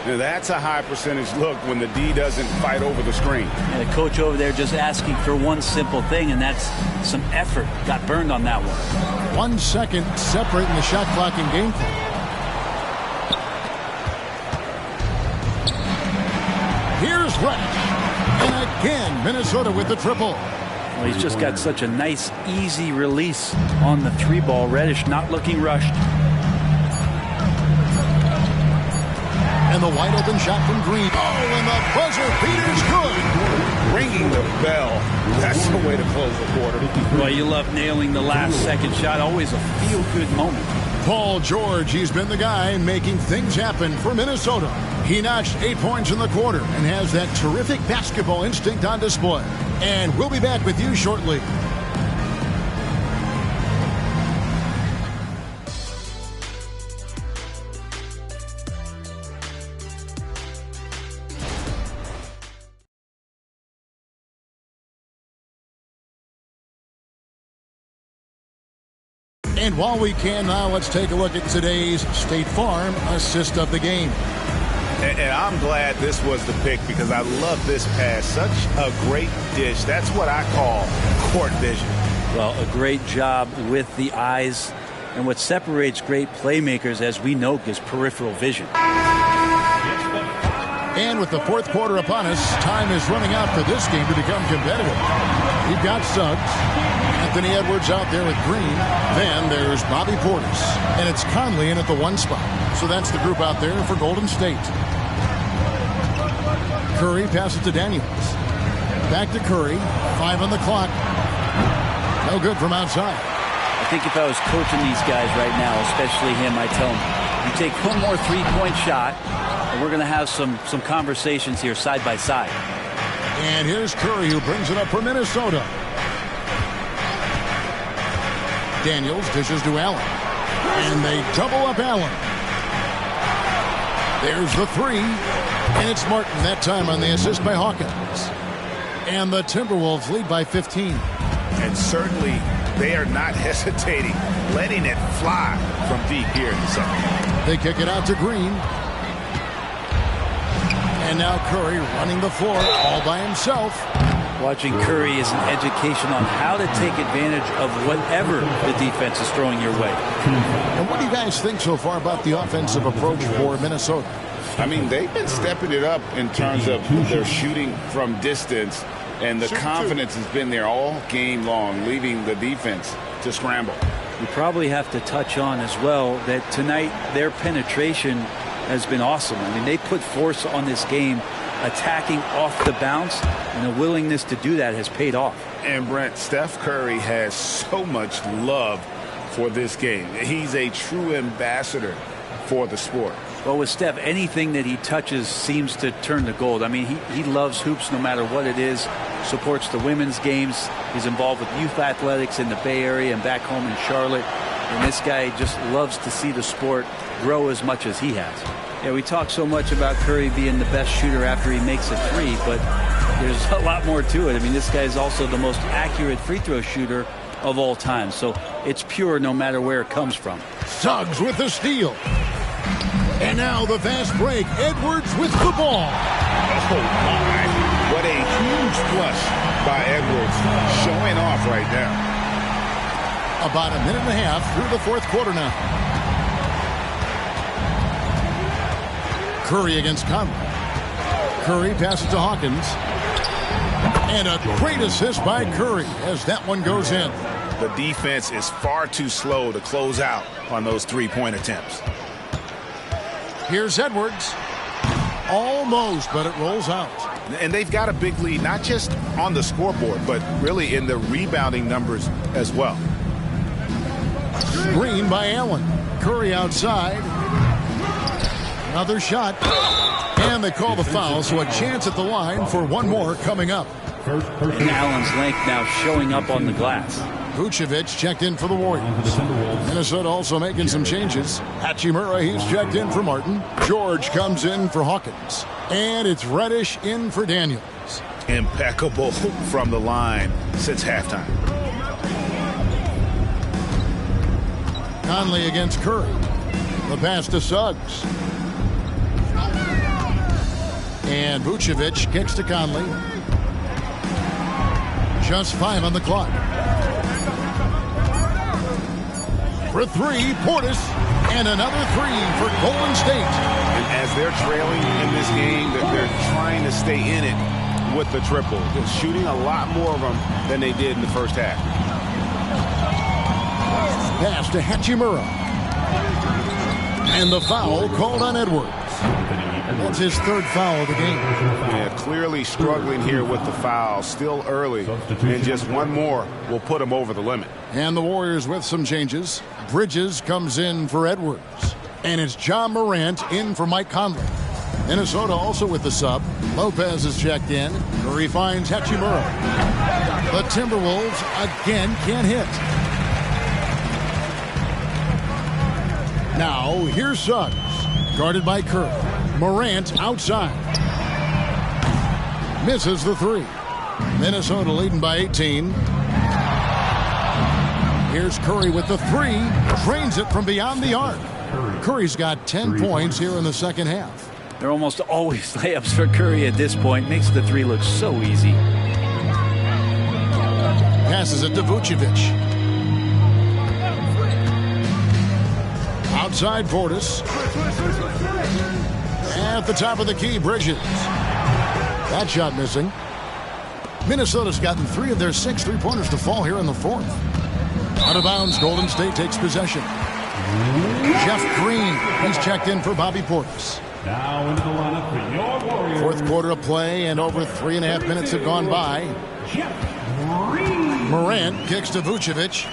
Now that's a high percentage look when the D doesn't fight over the screen. And the coach over there just asking for one simple thing, and that's some effort. Got burned on that one. 1 second separating the shot clock and game clock. Reddish. And again, Minnesota with the triple. Well, he's just got such a nice, easy release on the 3-ball. Reddish not looking rushed. And the wide open shot from Green. Oh, and the buzzer beater's good. Ringing the bell. That's the way to close the quarter. Well, you love nailing the last second shot. Always a feel-good moment. Paul George, he's been the guy making things happen for Minnesota. He notched 8 points in the quarter and has that terrific basketball instinct on display. And we'll be back with you shortly. And while we can now, let's take a look at today's State Farm assist of the game. And I'm glad this was the pick because I love this pass. Such a great dish. That's what I call court vision. Well, a great job with the eyes. And what separates great playmakers, as we know, is peripheral vision. And with the fourth quarter upon us, time is running out for this game to become competitive. We've got Suggs, Anthony Edwards out there with Green. Then there's Bobby Portis, and it's Conley in at the 1 spot. So that's the group out there for Golden State. Curry passes to Daniels. Back to Curry. 5 on the clock. No good from outside. I think if I was coaching these guys right now, especially him, I'd tell him, you take one more 3-point shot, and we're going to have some conversations here side by side. And here's Curry, who brings it up for Minnesota. Daniels dishes to Allen. And they double up Allen. There's the 3. And it's Martin that time on the assist by Hawkins. And the Timberwolves lead by 15. And certainly they are not hesitating, letting it fly from deep here in the second. They kick it out to Green. And now Curry running the floor all by himself. Watching Curry is an education on how to take advantage of whatever the defense is throwing your way. And what do you guys think so far about the offensive approach for Minnesota? I mean, they've been stepping it up in terms of their shooting from distance, and the confidence has been there all game long, leaving the defense to scramble. We probably have to touch on as well that tonight their penetration has been awesome. I mean, they put force on this game, attacking off the bounce, and the willingness to do that has paid off. And Brent, Steph Curry has so much love for this game. He's a true ambassador for the sport. Well, with Steph, anything that he touches seems to turn to gold. I mean, he loves hoops no matter what it is, supports the women's games. He's involved with youth athletics in the Bay Area and back home in Charlotte. And this guy just loves to see the sport grow as much as he has. Yeah, we talk so much about Curry being the best shooter after he makes a 3, but there's a lot more to it. I mean, this guy is also the most accurate free throw shooter of all time. So it's pure no matter where it comes from. Suggs with the steal. And now the fast break. Edwards with the ball. Oh, my. What a huge flush by Edwards. Showing off right now. About a minute and a half through the fourth quarter now. Curry against Conley. Curry passes to Hawkins. And a great assist by Curry as that one goes in. The defense is far too slow to close out on those 3-point attempts. Here's Edwards. Almost, but it rolls out. And they've got a big lead, not just on the scoreboard, but really in the rebounding numbers as well. Green by Allen. Curry outside. Another shot. And they call the foul, so a chance at the line for one more coming up. And Allen's length now showing up on the glass. Vucevic checked in for the Warriors. Minnesota also making some changes. Hachimura, he's checked in for Martin. George comes in for Hawkins. And it's Reddish in for Daniels. Impeccable from the line since halftime. Conley against Curry. The pass to Suggs. And Vucevic kicks to Conley. Just 5 on the clock. For 3, Portis, and another 3 for Golden State. And as they're trailing in this game, that they're trying to stay in it with the triple. They're shooting a lot more of them than they did in the first half. Pass to Hachimura. And the foul called on Edwards. That's his third foul of the game. Yeah, clearly struggling here with the foul. Still early. And just one more will put him over the limit. And the Warriors with some changes. Bridges comes in for Edwards. And it's John Morant in for Mike Conley. Minnesota also with the sub. Lopez is checked in. Curry finds Hachimura. The Timberwolves again can't hit. Now here's Suggs. Guarded by Curry. Morant outside. Misses the three. Minnesota leading by 18. Here's Curry with the three. Drains it from beyond the arc. Curry's got 10 points here in the second half. They're almost always layups for Curry at this point. Makes the three look so easy. Passes it to Vucevic. Outside Portis. At the top of the key, Bridges. That shot missing. Minnesota's gotten 3 of their 6 three-pointers to fall here in the fourth. Out of bounds, Golden State takes possession. Jeff Green, he's checked in for Bobby Portis. Now into the lineup for your Warriors. Fourth quarter of play, and over 3.5 minutes have gone by. Jeff Green. Morant kicks to Vucevic.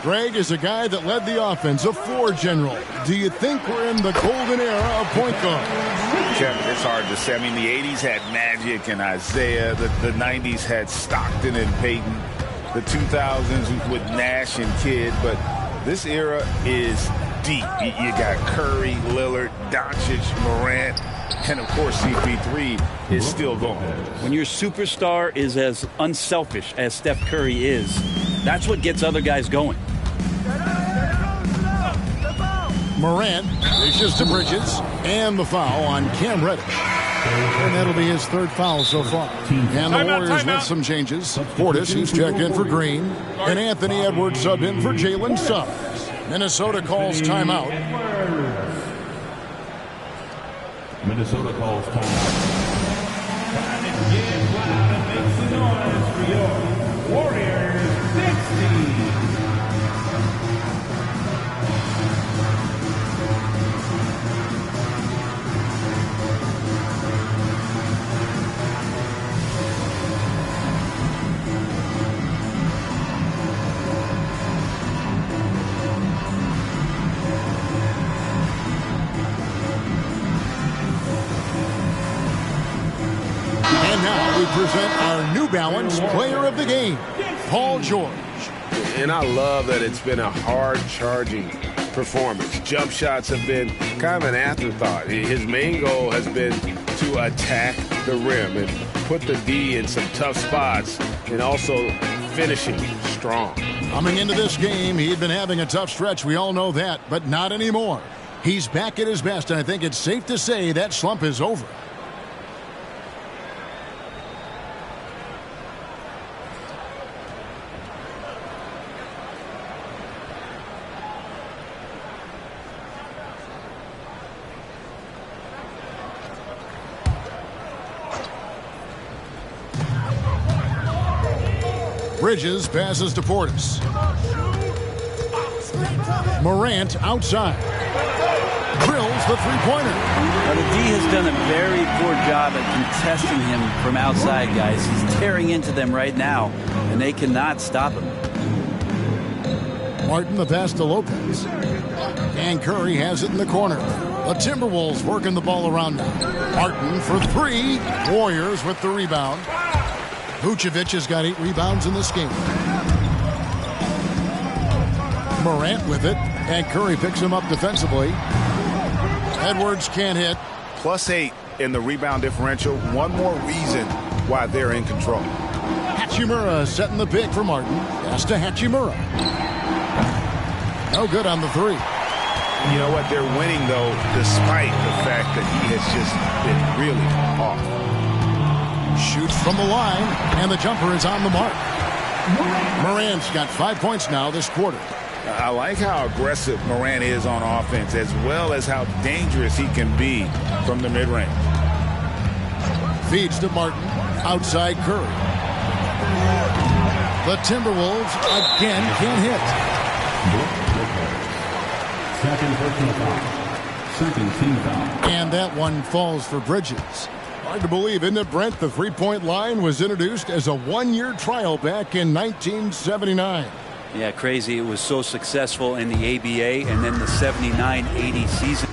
Greg is a guy that led the offense, a floor general. Do you think we're in the golden era of point guard? Kevin, it's hard to say. I mean, the 80s had Magic and Isaiah. The 90s had Stockton and Peyton. The 2000s with Nash and Kidd. But this era is deep. You got Curry, Lillard, Doncic, Morant, and, of course, CP3 is still going. When your superstar is as unselfish as Steph Curry is, that's what gets other guys going. Morant reaches to Bridges, and the foul on Cam Reddish. And that'll be his third foul so far. And the Warriors with some changes. Portis, who's checked in for Green, and Anthony Edwards subbed in for Jalen Suggs. Minnesota calls timeout. Minnesota calls timeout. Time to get loud and make some noise for your Warriors 60. Present our New Balance player of the game, Paul George. And I love that it's been a hard-charging performance. Jump shots have been kind of an afterthought. His main goal has been to attack the rim and put the D in some tough spots and also finishing strong. Coming into this game, he had been having a tough stretch. We all know that, but not anymore. He's back at his best, and I think it's safe to say that slump is over. Bridges passes to Portis. Morant outside. Drills the three-pointer. Now, the D has done a very poor job at contesting him from outside, guys. He's tearing into them right now, and they cannot stop him. Martin the pass to Lopez. And Curry has it in the corner. The Timberwolves working the ball around now. Martin for three. Warriors with the rebound. Vucevic has got 8 rebounds in this game. Morant with it, and Curry picks him up defensively. Edwards can't hit. +8 in the rebound differential. One more reason why they're in control. Hachimura setting the pick for Martin. Pass to Hachimura. No good on the three. You know what? They're winning, though, despite the fact that he has just been really off. Shoots from the line, and the jumper is on the mark. Morant's got 5 points now this quarter. I like how aggressive Morant is on offense, as well as how dangerous he can be from the mid-range. Feeds to Martin. Outside Curry. The Timberwolves again can't hit. Second personal foul. Second team foul. And that one falls for Bridges. Hard to believe, isn't it, Brent? The three-point line was introduced as a one-year trial back in 1979. Yeah, crazy. It was so successful in the ABA and then the 79-80 season.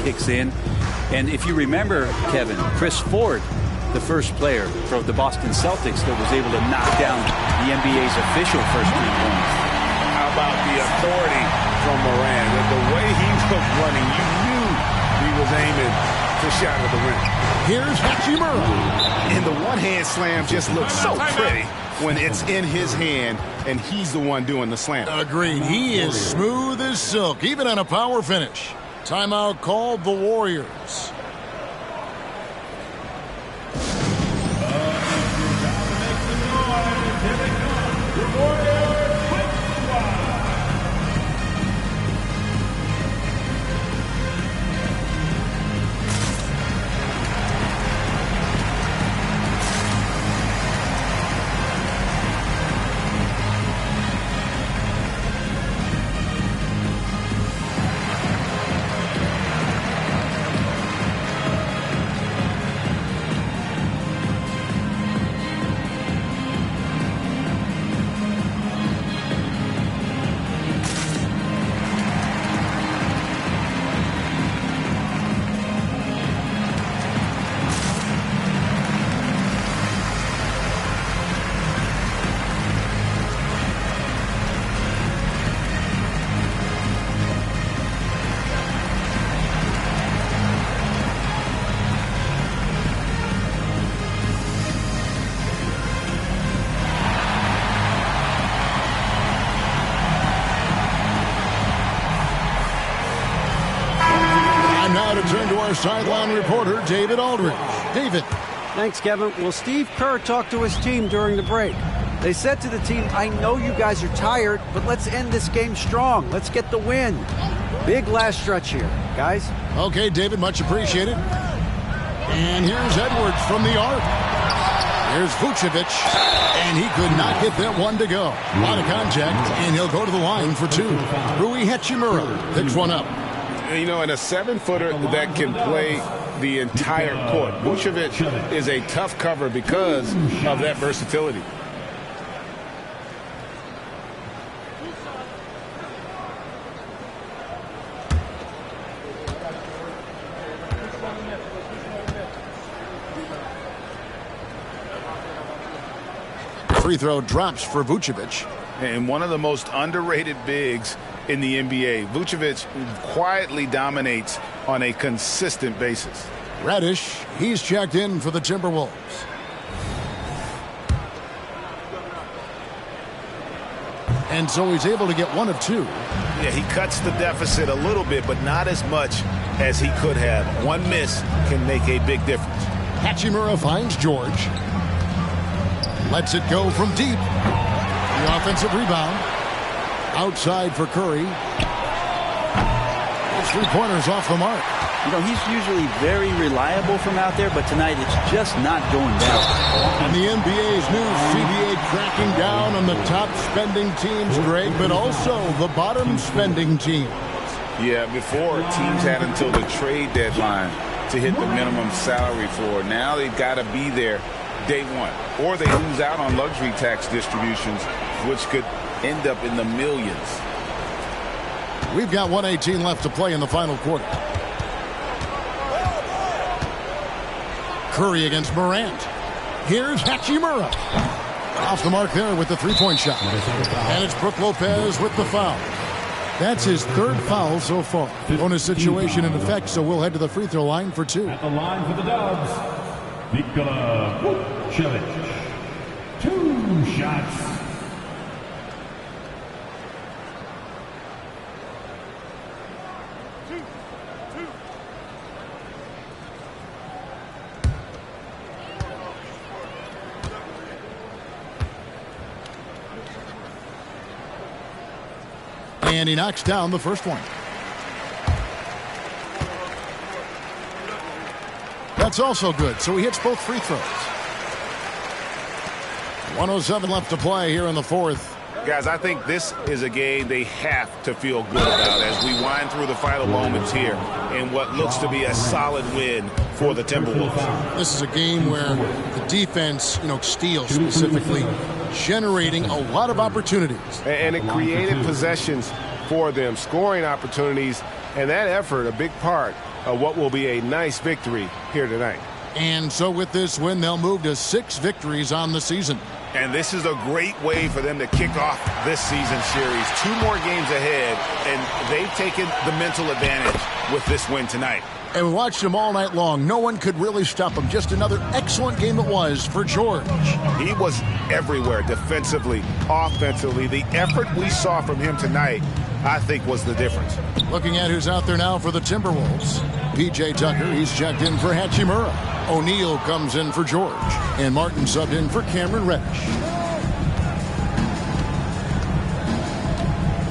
kicks in. And if you remember, Kevin, Chris Ford, the first player from the Boston Celtics that was able to knock down the NBA's official first 3 points. How about the authority from Moran? The way he was running, you knew he was aiming to shot at the rim. Here's Hachimura. And the one-hand slam just looks so pretty when it's in his hand and he's the one doing the slam. Agreed. He is smooth as silk, even on a power finish. Timeout called the Warriors. Turn to our sideline reporter, David Aldridge. David. Thanks, Kevin. Well, Steve Kerr talked to his team during the break. They said to the team, I know you guys are tired, but let's end this game strong. Let's get the win. Big last stretch here, guys. Okay, David, much appreciated. And here's Edwards from the arc. Here's Vucevic, and he could not get that one to go. A lot of contact, and he'll go to the line for 2. Rui Hachimura picks one up. You know, in a 7-footer that can play the entire court, Vucevic is a tough cover because of that versatility. Free throw drops for Vucevic. And one of the most underrated bigs in the NBA. Vucevic quietly dominates on a consistent basis. Reddish, he's checked in for the Timberwolves. And so he's able to get 1 of 2. Yeah, he cuts the deficit a little bit, but not as much as he could have. One miss can make a big difference. Hachimura finds George. Lets it go from deep. The offensive rebound. Outside for Curry. Those 3-pointers off the mark. You know, he's usually very reliable from out there, but tonight it's just not going down. And the NBA's new CBA cracking down on the top spending teams, Greg, but also the bottom spending teams. Yeah, before teams had until the trade deadline to hit the minimum salary floor. Now they've got to be there day one, or they lose out on luxury tax distributions, which could end up in the millions. We've got 1:18 left to play in the final quarter. Curry against Morant. Here's Hachimura. Off the mark there with the 3-point shot. And it's Brook Lopez with the foul. That's his 3rd foul so far. Bonus situation in effect, so we'll head to the free throw line for 2. At the line for the Dubs, Nikola Vucevic. 2 shots. And he knocks down the first one. That's also good. So he hits both free throws. 1:07 left to play here in the 4th. Guys, I think this is a game they have to feel good about as we wind through the final moments here in what looks to be a solid win for the Timberwolves. This is a game where the defense, steals specifically, generating a lot of opportunities. And it created possessions for them, scoring opportunities, and that effort, a big part what will be a nice victory here tonight. And so with this win, they'll move to 6 victories on the season. And this is a great way for them to kick off this season series. 2 more games ahead, and they've taken the mental advantage with this win tonight. And we watched him all night long. No one could really stop him. Just another excellent game it was for George. He was everywhere defensively, offensively. The effort we saw from him tonight, I think, was the difference. Looking at who's out there now for the Timberwolves. P.J. Tucker, he's checked in for Hachimura. O'Neal comes in for George. And Martin subbed in for Cameron Reddish.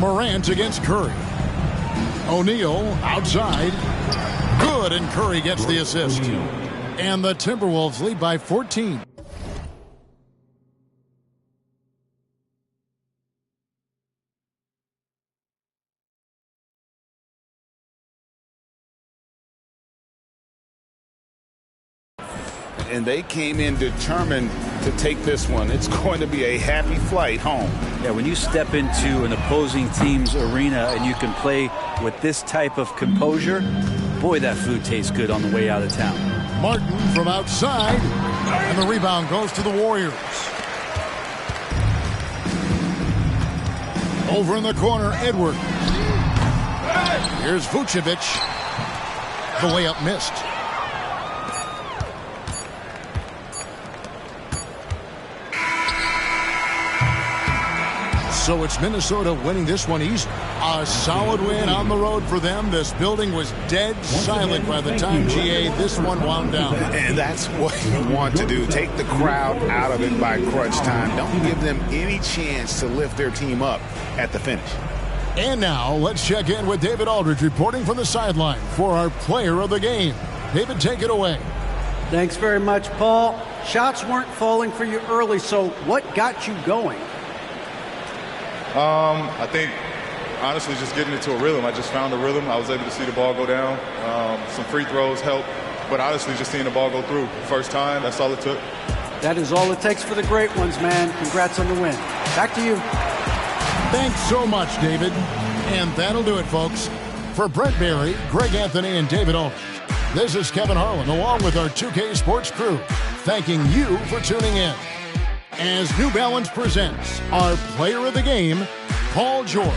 Morant against Curry. O'Neal outside. Good, and Curry gets the assist. And the Timberwolves lead by 14. And they came in determined to take this one. It's going to be a happy flight home. Yeah, when you step into an opposing team's arena and you can play with this type of composure, boy, that food tastes good on the way out of town. Martin from outside, and the rebound goes to the Warriors. Over in the corner, Edwards. Here's Vucevic. The layup missed. So it's Minnesota winning this one easy. A solid win on the road for them. This building was dead silent by the time, GA, this one wound down. And that's what you want to do. Take the crowd out of it by crunch time. Don't give them any chance to lift their team up at the finish. And now let's check in with David Aldridge reporting from the sideline for our player of the game. David, take it away. Thanks very much, Paul. Shots weren't falling for you early, so what got you going? I think, honestly, just getting into a rhythm. I just found a rhythm. I was able to see the ball go down. Some free throws helped. But honestly, just seeing the ball go through. First time, that's all it took. That is all it takes for the great ones, man. Congrats on the win. Back to you. Thanks so much, David. And that'll do it, folks. For Brent Barry, Greg Anthony, and David Aldridge, this is Kevin Harlan, along with our 2K Sports crew, thanking you for tuning in. As New Balance presents our player of the game, Paul George.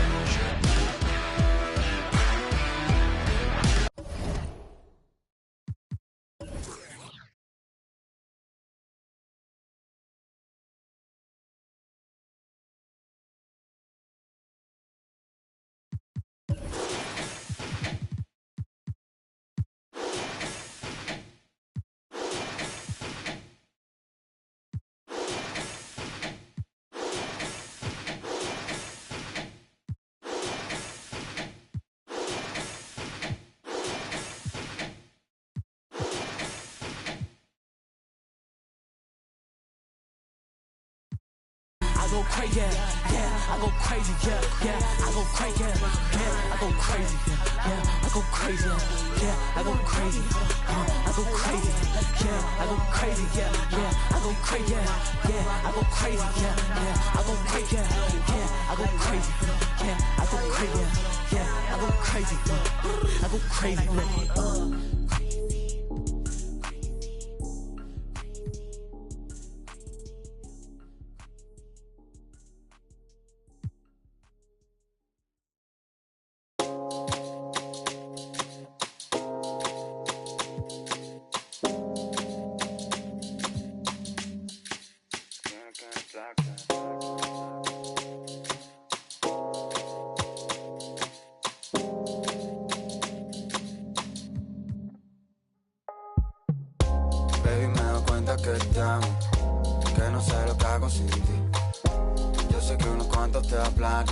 I go crazy, yeah, I go crazy, yeah, I go crazy, yeah, I go crazy, yeah, I go crazy, yeah, I go crazy, I go crazy, yeah, I go crazy, yeah, I go crazy, yeah, I go crazy, yeah, I go crazy, yeah, I go crazy, yeah, I go crazy, yeah, I go crazy, I go crazy, Baby, me doy cuenta que estamos, que no sé lo que hago sin ti. Yo sé que unos cuantos te hablan,